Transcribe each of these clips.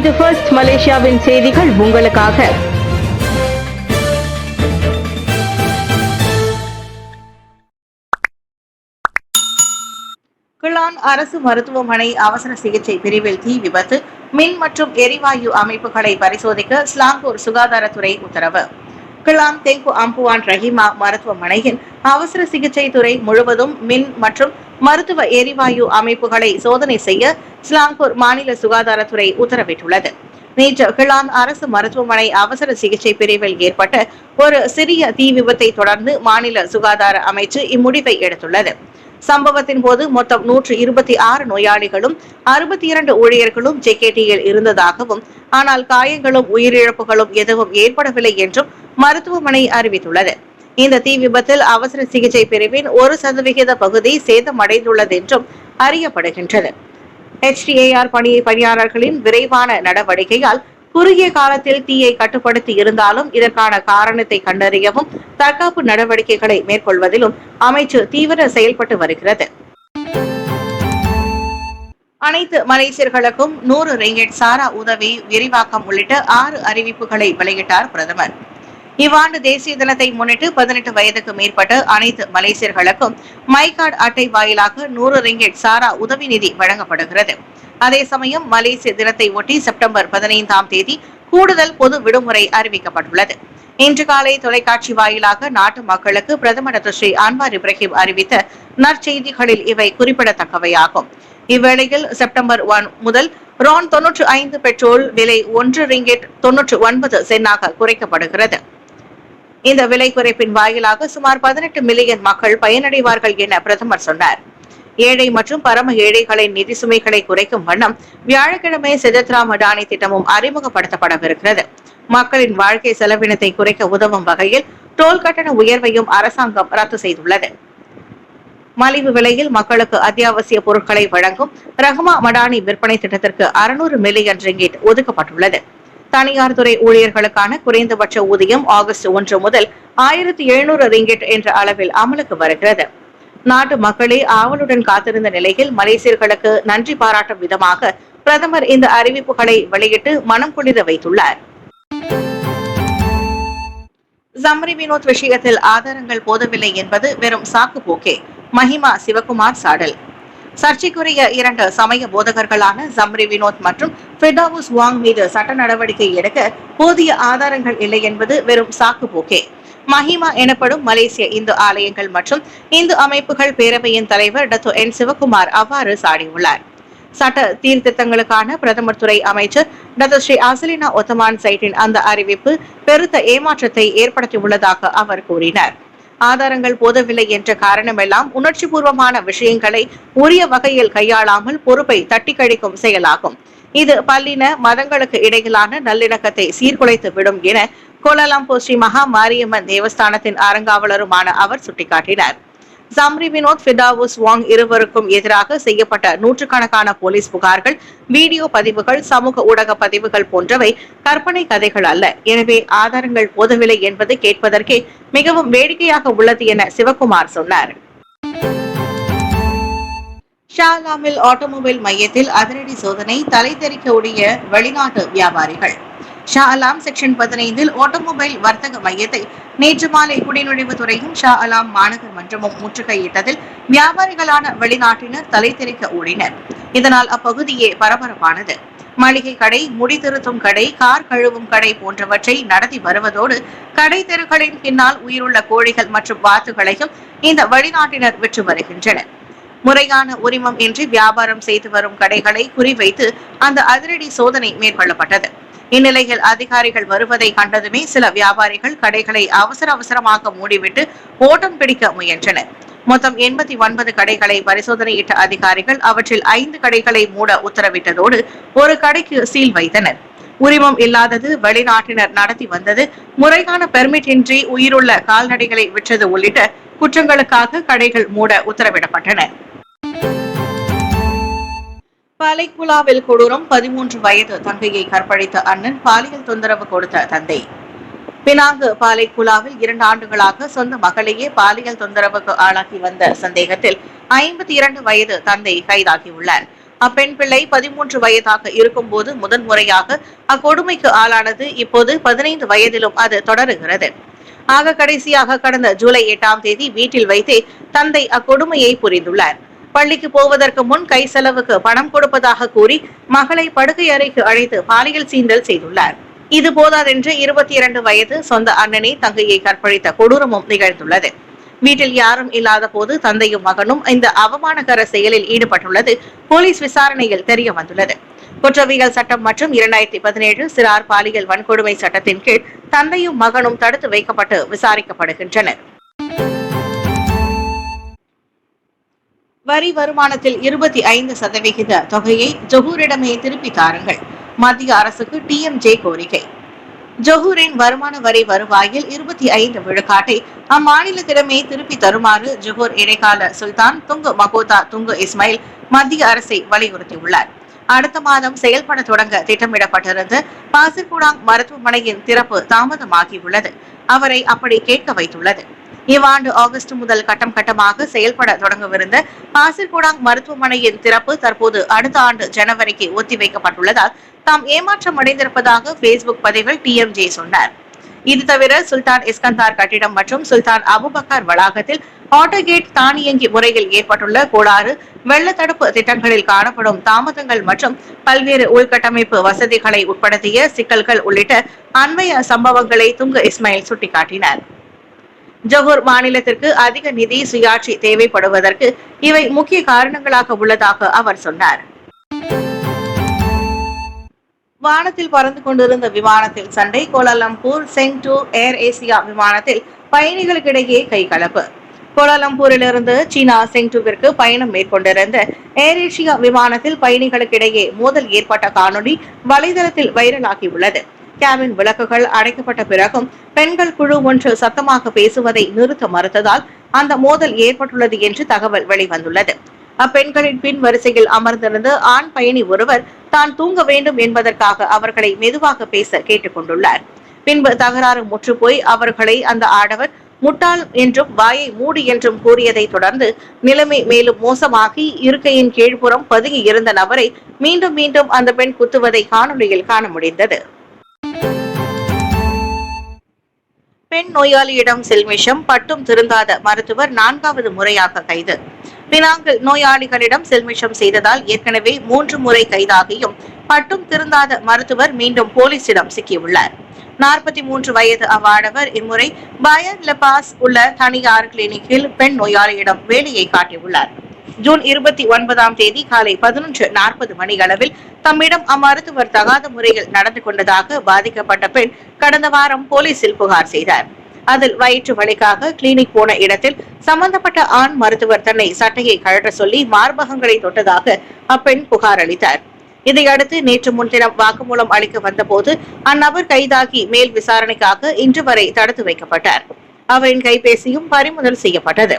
இது ஃபர்ஸ்ட் மலேசியாவின் செய்திகள் உங்களுக்காக. கிளான் அரசு மருத்துவமனை அவசர சிகிச்சை பிரிவில் தீ விபத்து, மின் மற்றும் எரிவாயு அமைப்புகளை பரிசோதிக்க ஸ்லாங்கூர் சுகாதாரத்துறை உத்தரவு. கிளான் தெங்கு அம்புவான் ரஹிமா மருத்துவமனையின் அவசர சிகிச்சை துறை முழுவதும் மின் மற்றும் மருத்துவ எரிவாயு அமைப்புகளை சோதனை செய்ய ஸ்லாங்கூர் மாநில சுகாதாரத்துறை உத்தரவிட்டுள்ளது. நேற்று கிளான் அரசு மருத்துவமனை அவசர சிகிச்சை பிரிவில் ஏற்பட்ட ஒரு சிறிய தீ விபத்தை தொடர்ந்து மாநில சுகாதார அமைச்சு இம்முடிவை எடுத்துள்ளது. சம்பவத்தின் போது மொத்தம் 126 நோயாளிகளும் 62 ஊழியர்களும் ஜேகேடியில் இருந்ததாகவும், ஆனால் காயங்களும் உயிரிழப்புகளும் எதுவும் ஏற்படவில்லை என்றும் மருத்துவமனை அறிவித்துள்ளது. இந்த தீ விபத்தில் அவசர சிகிச்சை பிரிவின் 1% பகுதி சேதமடைந்துள்ளது என்றும் அறியப்படுகின்றது. HDAR பணியாளர்களின் விரைவான நடவடிக்கையால் குறுகிய காலத்தில் தீயை கட்டுப்படுத்தி இருந்தாலும் இதற்கான காரணத்தை கண்டறியவும் தற்காப்பு நடவடிக்கைகளை மேற்கொள்வதிலும் அமைச்சு தீவிர செயல்பட்டு வருகிறது. அனைத்து மலேசியர்களுக்கும் 100 ரிங்கெட் சாரா உதவி விரிவாக்கம் உள்ளிட்ட 6 அறிவிப்புகளை வெளியிட்டார் பிரதமர். இவ்வாண்டு தேசிய தினத்தை முன்னிட்டு 18 வயதுக்கு மேற்பட்ட அனைத்து மலேசியர்களுக்கும் மை கார்டு அட்டை வாயிலாக 100 ரிங்கெட் சாரா உதவி நிதி வழங்கப்படுகிறது. அதே சமயம் மலேசிய தினத்தை ஒட்டி செப்டம்பர் 15ஆம் தேதி கூடுதல் பொது விடுமுறை அறிவிக்கப்பட்டுள்ளது. இன்று காலை தொலைக்காட்சி வாயிலாக நாட்டு மக்களுக்கு பிரதமர் ஸ்ரீ அன்வார் இப்ராஹிம் அறிவித்த நற்செய்திகளில் இவை குறிப்பிடத்தக்கவையாகும். இவ்வேளையில் செப்டம்பர் 1 முதல் RON 95 பெட்ரோல் விலை 1 ரிங்கெட் 99 சென்னாக குறைக்கப்படுகிறது. இந்த விலை குறைப்பின் வாயிலாக சுமார் 18 மில்லியன் மக்கள் பயனடைவார்கள் என பிரதமர் சொன்னார். ஏழை மற்றும் பரம ஏழைகளின் நிதி சுமைகளை குறைக்கும் வண்ணம் வியாழக்கிழமை செஜத்ரா மடானி திட்டமும் அறிமுகப்படுத்தப்படவிருக்கிறது. மக்களின் வாழ்க்கை செலவினத்தை குறைக்க உதவும் வகையில் டோல் கட்டண உயர்வையும் அரசாங்கம் ரத்து செய்துள்ளது. மலிவு விலையில் மக்களுக்கு அத்தியாவசிய பொருட்களை வழங்கும் ரஹ்மா மடானி விற்பனை திட்டத்திற்கு 600 மில்லியன் ரிங்கிட் ஒதுக்கப்பட்டுள்ளது. தனியார் துறை ஊழியர்களுக்கான குறைந்தபட்ச ஊதியம் ஆகஸ்ட் 1 முதல் 1700 ரிங்கிட் என்ற அளவில் அமலுக்கு வருகிறது. நாட்டு மக்களே ஆவலுடன் காத்திருந்த நிலையில் மலேசியர்களுக்கு நன்றி பாராட்டும் விதமாக பிரதமர் இந்த அறிவிப்புகளை வெளியிட்டு மனம் குளிர வைத்துள்ளார். ஜம்ரி வினோத் விஷயத்தில் ஆதாரங்கள் போதவில்லை என்பது வெறும் சாக்கு போக்கே, மஹிமா சிவகுமார் சாடல். சர்ச்சைக்குரிய 2 சமய போதகர்களான ஜம்ரி வினோத் மற்றும் ஃபிர்டவுஸ் வாங் மீது சட்ட நடவடிக்கை எடுக்க போதிய ஆதாரங்கள் இல்லை என்பது வெறும் சாக்கு போக்கே. மஹிமா எனப்படும் மலேசிய இந்து ஆலயங்கள் மற்றும் இந்து அமைப்புகள் பேரவையின் தலைவர் டத்தோ என் சிவகுமார் அவ்வாறு சாடியுள்ளார். சட்ட சீர்திருத்தங்களுக்கான பிரதமர் துறை அமைச்சர் டத்தோ ஸ்ரீ அசலினா ஒத்தமான் சைட்டின் அந்த அறிவிப்பு பெருத்த ஏமாற்றத்தை ஏற்படுத்தியுள்ளதாக அவர் கூறினார். ஆதாரங்கள் போதவில்லை என்ற காரணமெல்லாம் உணர்ச்சி பூர்வமான விஷயங்களை உரிய வகையில் கையாளாமல் பொறுப்பை தட்டி கழிக்கும் செயலாகும். இது பல்லின மதங்களுக்கு இடையிலான நல்லிணக்கத்தை சீர்குலைத்து விடும் என கோலாலம்பூர் ஸ்ரீ மகா மாரியம்மன் தேவஸ்தானத்தின் அறங்காவலருமான அவர் சுட்டிக்காட்டினார். ஜம்ரி வினோத், ஃபிர்டவுஸ் வாங் இருவருக்கும் எதிராக செய்யப்பட்ட நூற்றுக்கணக்கான போலீஸ் புகார்கள், வீடியோ பதிவுகள், சமூக ஊடக பதிவுகள் போன்றவை கற்பனை கதைகள் அல்ல. எனவே ஆதாரங்கள் போதவில்லை என்பது கேட்பதற்கே மிகவும் வேடிக்கையாக உள்ளது என சிவகுமார் சொன்னார். ஷா அலாமில் ஆட்டோமொபைல் மையத்தில் அதிரடி சோதனை, தலை தெறிக்க உடைய வெளிநாட்டு வியாபாரிகள். ஷா அலாம் செக்ஷன் 15 ஆட்டோமொபைல் வர்த்தக மையத்தை நேற்று மாலை குடிநுழைவு துறையும் ஷா அலாம் மாநகர் மன்றமும் முற்றுகையிட்டதில் வியாபாரிகளான வெளிநாட்டினர் தலை தெறிக்க ஓடினர். இதனால் அப்பகுதியே பரபரப்பானது. மளிகை கடை, முடி திருத்தும் கடை, கார் கழுவும் கடை போன்றவற்றை நடத்தி வருவதோடு கடை தெருக்களின் பின்னால் உயிருள்ள கோழிகள் மற்றும் வாத்துகளையும் இந்த வெளிநாட்டினர் விற்று வருகின்றனர். முறையான உரிமம் இன்றி வியாபாரம் செய்து வரும் கடைகளை குறிவைத்து அந்த அதிரடி சோதனை மேற்கொள்ளப்பட்டது. இந்நிலையில் அதிகாரிகள் வருவதை கண்டதுமே சில வியாபாரிகள் கடைகளை அவசரமாக மூடிவிட்டு ஓட்டம் பிடிக்க முயன்றனர். மொத்தம் 89 கடைகளை பரிசோதனையிட்ட அதிகாரிகள் அவற்றில் 5 கடைகளை மூட உத்தரவிட்டதோடு ஒரு கடைக்கு சீல் வைத்தனர். உரிமம் இல்லாதது, வெளிநாட்டினர் நடத்தி வந்தது, முறையான பெர்மிட் இன்றி உயிருள்ள கால்நடைகளை விற்றது உள்ளிட்ட குற்றங்களுக்காக கடைகள் மூட உத்தரவிடப்பட்டன. பாலைக்குலாவில் கொடூரம், 13 வயது தங்கையை கற்பழித்த அண்ணன் பாலியல் தொந்தரவு கொடுத்த தந்தை. பினாங்கு பாலைக்குலாவில் 2 ஆண்டுகளாக சொந்த மகளையே பாலியல் தொந்தரவுக்கு ஆளாக்கி வந்த சந்தேகத்தில் 52 வயது தந்தை கைதாகியுள்ளார். அப்பெண் பிள்ளை 13 வயதாக இருக்கும்போது முதன்முறையாக அக்கொடுமைக்கு ஆளானது. இப்போது 15 வயதிலும் அது தொடருகிறது. ஆக கடைசியாக கடந்த ஜூலை 8ஆம் தேதி வீட்டில் வைத்தே தந்தை அக்கொடுமையை புரிந்துள்ளார். பள்ளிக்கு போவதற்கு முன் கை செலவுக்கு பணம் கொடுப்பதாக கூறி மகளை படுக்கை அறைக்கு அழைத்து பாலியல் சீண்டல் செய்துள்ளார். இது போதாதென்று 22 வயது சொந்த அண்ணனை தங்கையை கற்பழித்த கொடூரமும் நிகழ்ந்துள்ளது. வீட்டில் யாரும் இல்லாத போது தந்தையும் மகனும் இந்த அவமானகர செயலில் ஈடுபட்டுள்ளது போலீஸ் விசாரணையில் தெரிய வந்துள்ளது. குற்றவியல் சட்டம் மற்றும் 2017 சிறார் பாலியல் வன்கொடுமை சட்டத்தின் கீழ் தந்தையும் மகனும் தடுத்து வைக்கப்பட்டு விசாரிக்கப்படுகின்றனர். வரி வருமானத்தில் 25% தொகையை ஜொஹூரிடமே திருப்பி தாருங்கள். மத்திய அரசுக்கு TMJ கோரிக்கை. ஜொஹூரின் வருமான வரி வருவாயில் 25 விழுக்காட்டை அம்மாநிலத்திடமே திருப்பி தருமாறு ஜொஹூர் இடைக்கால சுல்தான் துங்கு மகோதா துங்கு இஸ்மாயில் மத்திய அரசை வலியுறுத்தியுள்ளார். அடுத்த மாதம் செயல்பட தொடங்க திட்டமிடப்பட்டிருந்த பாசிர்குடாங் மருத்துவமனையின் திறப்பு தாமதமாகியுள்ளது. அவரை அப்படி கேட்க வைத்துள்ளது. இவ்வாண்டு ஆகஸ்ட் முதல் கட்டம் கட்டமாக செயல்பட தொடங்கவிருந்த பாசிர்குடாங் மருத்துவமனையின் திறப்பு தற்போது அடுத்த ஆண்டு ஜனவரிக்கு ஒத்திவைக்கப்பட்டுள்ளதால் தாம் ஏமாற்றம் அடைந்திருப்பதாக பேஸ்புக் பதிவில் TMJ சொன்னார். இது தவிர சுல்தான் இஸ்கந்தார் கட்டிடம் மற்றும் சுல்தான் அபுபக்கர் வளாகத்தில் ஆட்டோகேட் தானியங்கி முறையில் ஏற்பட்டுள்ள கோளாறு, வெள்ள தடுப்பு திட்டங்களில் காணப்படும் தாமதங்கள் மற்றும் பல்வேறு உள்கட்டமைப்பு வசதிகளை உட்படுத்திய சிக்கல்கள் உள்ளிட்ட அண்மைய சம்பவங்களை துங்கு இஸ்மாயில் சுட்டிக்காட்டினார். ஜொஹூர் மாநிலத்திற்கு அதிக நிதி சுயாட்சி தேவைப்படுவதற்கு இவை முக்கிய காரணங்களாக உள்ளதாக அவர் சொன்னார். வானத்தில் பறந்து கொண்டிருந்த விமானத்தில் சண்டை. கோலாலம்பூர் செங்டு ஏர் ஏசியா விமானத்தில் பயணிகளுக்கிடையே கைகலப்பு. கோலாலம்பூரிலிருந்து சீனா செங்டுவிற்கு பயணம் மேற்கொண்டிருந்த ஏர் ஏசியா விமானத்தில் பயணிகளுக்கிடையே மோதல் ஏற்பட்ட காணொலி வலைதளத்தில் வைரலாகியுள்ளது. கேபின் விளக்குகள் அடைக்கப்பட்ட பிறகும் பெண்கள் குழு ஒன்று சத்தமாக பேசுவதை நிறுத்த மறுத்ததால் அந்த மோதல் ஏற்பட்டுள்ளது என்று தகவல் வெளிவந்துள்ளது. அப்பெண்களின் பின் வரிசையில் அமர்ந்திருந்த ஆண் பயணி ஒருவர் தான் தூங்க வேண்டும் என்பதற்காக அவர்களை மெதுவாக பேச கேட்டுக் கொண்டுள்ளார். பின்பு தகராறு முற்றுப்போய் அவர்களை அந்த ஆடவர் முட்டாள் என்றும் வாயை மூடி என்றும் கூறியதை தொடர்ந்து நிலைமை மேலும் மோசமாகி இருக்கையின் கீழ்ப்புறம் பதுங்கி இருந்த நபரை மீண்டும் மீண்டும் அந்த பெண் குத்துவதை காணொலியில் காண முடிந்தது. பெண் நோயாளியிடம் செல்மிஷம். பட்டும் திருந்தாத மருத்துவர் 4வது முறையாக கைது. பினாங்கில் நோயாளிகளிடம் செல்மிஷம் செய்ததால் ஏற்கனவே 3 முறை கைதாகியும் பட்டும் திருந்தாத மருத்துவர் மீண்டும் போலீசிடம் சிக்கியுள்ளார். 43 வயது அவ்வாடவர் இம்முறை பயர் லெபாஸ் உள்ள தனியார் கிளினிக்கில் பெண் நோயாளியிடம் வேலையை காட்டியுள்ளார். ஜூன் 29ஆம் தேதி காலை 11:40 மணியளவில் தம்மிடம் அம்மருத்துவர் தகாத முறையில் நடந்து கொண்டதாக பாதிக்கப்பட்ட பெண் கடந்த வாரம் போலீசில் புகார் செய்தார். அதில் வயிற்று வலிக்காக கிளினிக் போன இடத்தில் சம்பந்தப்பட்ட ஆண் மருத்துவர் தன்னை சட்டையை கழற்ற சொல்லி மார்பகங்களை தொட்டதாக அப்பெண் புகார் அளித்தார். இதையடுத்து நேற்று முன்தினம் வாக்குமூலம் அளிக்க வந்தபோது அந்நபர் கைதாகி மேல் விசாரணைக்காக இன்று வரை தடுத்து வைக்கப்பட்டார். அவரின் கைபேசியும் பறிமுதல் செய்யப்பட்டது.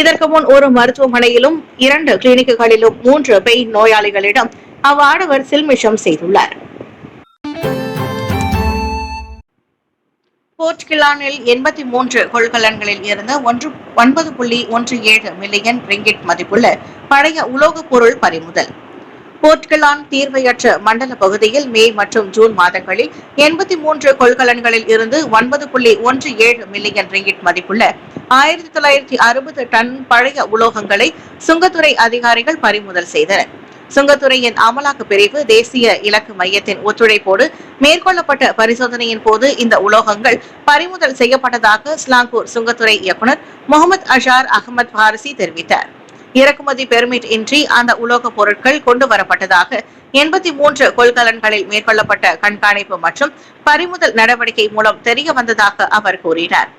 இதற்கு முன் ஒரு மருத்துவமனையிலும் 2 கிளினிக்குகளிலும் 3 பெண் நோயாளிகளிடம் அவ்வாடவர் சில்மிஷம் செய்துள்ளார். போர்ட் கிலானில் 83 கொள்கலன்களில் இருந்த 9.17 மில்லியன் ரிங்கிட் மதிப்புள்ள பழைய உலோகப் பொருள் பறிமுதல். போர்ட் கிலான் தீர்வையற்ற மண்டல பகுதியில் மே மற்றும் ஜூன் மாதங்களில் 83 கொள்கலன்களில் இருந்து 9.17 மில்லியன் ரிங்கிட் மதிப்புள்ள 1960 டன் பழைய உலோகங்களை சுங்கத்துறை அதிகாரிகள் பறிமுதல் செய்தனர். சுங்கத்துறையின் அமலாக்க பிரிவு தேசிய இலக்கு மையத்தின் ஒத்துழைப்போடு மேற்கொள்ளப்பட்ட பரிசோதனையின் போது இந்த உலோகங்கள் பறிமுதல் செய்யப்பட்டதாக ஸ்லாங்கூர் சுங்கத்துறை இயக்குநர் முகமது அஷார் அகமது பாரிசி தெரிவித்தார். இறக்குமதி பெர்மிட் இன்றி அந்த உலோகப் பொருட்கள் கொண்டு வரப்பட்டதாக 83 கொள்கலன்களில் மேற்கொள்ளப்பட்ட கண்காணிப்பு மற்றும் பறிமுதல் நடவடிக்கை மூலம் தெரிய வந்ததாக அவர் கூறினார்.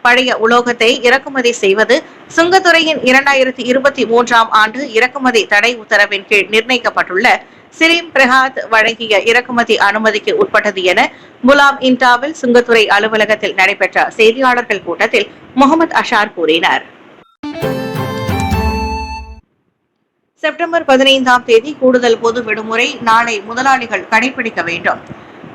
பழைய உலோகத்தை இறக்குமதி செய்வது சுங்கத்துறையின் 2023ஆம் ஆண்டு இறக்குமதி தடை உத்தரவின் கீழ் நிர்ணயிக்கப்பட்டுள்ள சிரீம் பிரஹாத் வழங்கிய இறக்குமதி அனுமதிக்கு உட்பட்டது என குலாம் இன்டாவில் சுங்கத்துறை அலுவலகத்தில் நடைபெற்ற செய்தியாளர்கள் கூட்டத்தில் முகமது அஷார் கூறினார். செப்டம்பர் 15ஆம் தேதி கூடுதல் பொது விடுமுறை நாளை முதலாளிகள் கடைபிடிக்க வேண்டும்.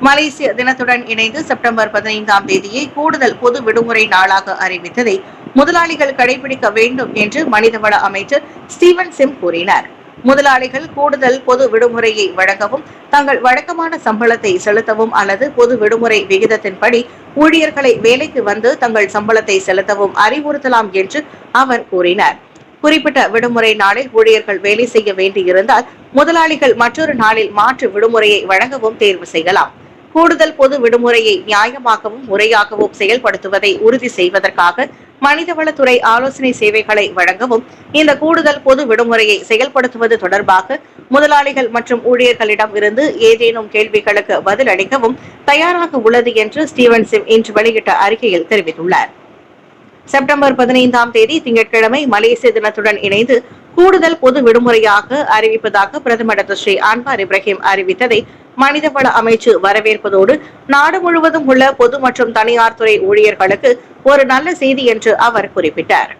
மலேசிய தினத்துடன் இணைந்து செப்டம்பர் 15ஆம் தேதியை கூடுதல் பொது விடுமுறை நாளாக அறிவித்ததை முதலாளிகள் கடைபிடிக்க வேண்டும் என்று மனிதவள அமைச்சர் ஸ்டீவன் சிம் கூறினார். முதலாளிகள் கூடுதல் பொது விடுமுறையை வழங்கவும், தங்கள் வழக்கமான சம்பளத்தை செலுத்தவும் அல்லது பொது விடுமுறை விகிதத்தின்படி ஊழியர்களை வேலைக்கு வந்து தங்கள் சம்பளத்தை செலுத்தவும் அறிவுறுத்தலாம் என்று அவர் கூறினார். குறிப்பிட்ட விடுமுறை நாளில் ஊழியர்கள் வேலை செய்ய வேண்டியிருந்தால் முதலாளிகள் மற்றொரு நாளில் மாற்று விடுமுறையை வழங்கவும் தேர்வு செய்யலாம். கூடுதல் பொது விடுமுறையை நியாயமாகவும் முறையாகவும் செயல்படுத்துவதை உறுதி செய்வதற்காக மனிதவளத்துறை ஆலோசனை சேவைகளை வழங்கவும், இந்த கூடுதல் பொது விடுமுறையை செயல்படுத்துவது தொடர்பாக முதலாளிகள் மற்றும் ஊழியர்களிடம் இருந்து ஏதேனும் கேள்விகளுக்கு பதிலளிக்கவும் தயாராக உள்ளது என்று ஸ்டீவன் சிம் இன்று வெளியிட்ட அறிக்கையில் தெரிவித்துள்ளார். செப்டம்பர் 15ஆம் தேதி திங்கட்கிழமை மலேசிய தினத்துடன் இணைந்து கூடுதல் பொது விடுமுறையாக அறிவிப்பதாக பிரதமர் டாக்டர் ஸ்ரீ அன்வார் இப்ராஹிம் அறிவித்ததை மனிதவள அமைச்சு வரவேற்பதோடு நாடு முழுவதும் உள்ள பொது மற்றும் தனியார் துறை ஊழியர்களுக்கு ஒரு நல்ல செய்தி என்று அவர் குறிப்பிட்டார்.